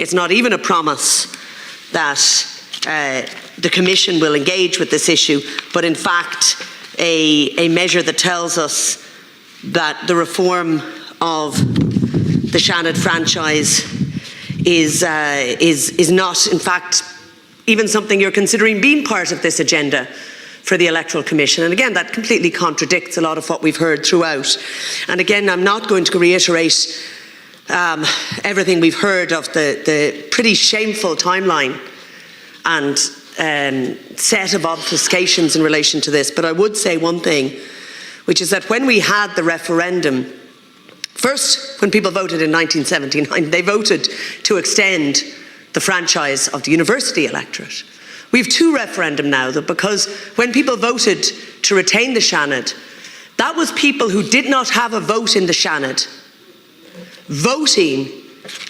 It's not even a promise that the Commission will engage with this issue, but in fact a measure that tells us that the reform of the Seanad franchise is not, in fact, even something you're considering being part of this agenda for the Electoral Commission. And again, that completely contradicts a lot of what we've heard throughout. And again, I'm not going to reiterate everything we've heard of the pretty shameful timeline and set of obfuscations in relation to this, but I would say one thing, which is that when we had the referendum, first, when people voted in 1979, they voted to extend the franchise of the university electorate. We have two referendum now, because when people voted to retain the Seanad, that was people who did not have a vote in the Seanad, voting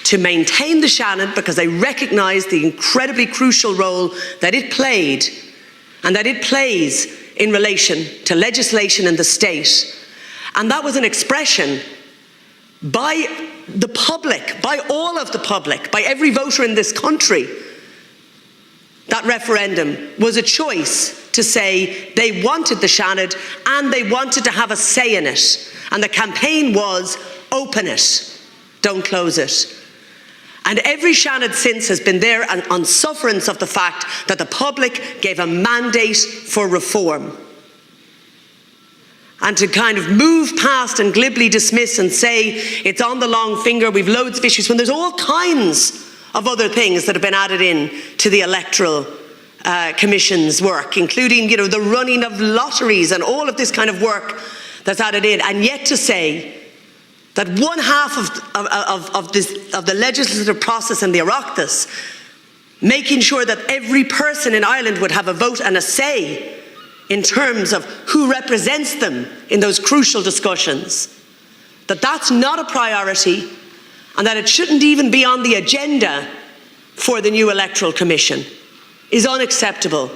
to maintain the Seanad because they recognised the incredibly crucial role that it played and that it plays in relation to legislation in the state. And that was an expression by the public, by all of the public, by every voter in this country. That referendum was a choice to say they wanted the Seanad and they wanted to have a say in it. And the campaign was, open it, don't close it. And every Seanad since has been there on sufferance of the fact that the public gave a mandate for reform. And to kind of move past and glibly dismiss and say it's on the long finger, we've loads of issues, when there's all kinds of other things that have been added in to the Electoral Commission's work, including, you know, the running of lotteries and all of this kind of work that's added in. And yet to say that one half of the legislative process in the Oireachtas, making sure that every person in Ireland would have a vote and a say in terms of who represents them in those crucial discussions, that that's not a priority and that it shouldn't even be on the agenda for the new Electoral Commission, is unacceptable.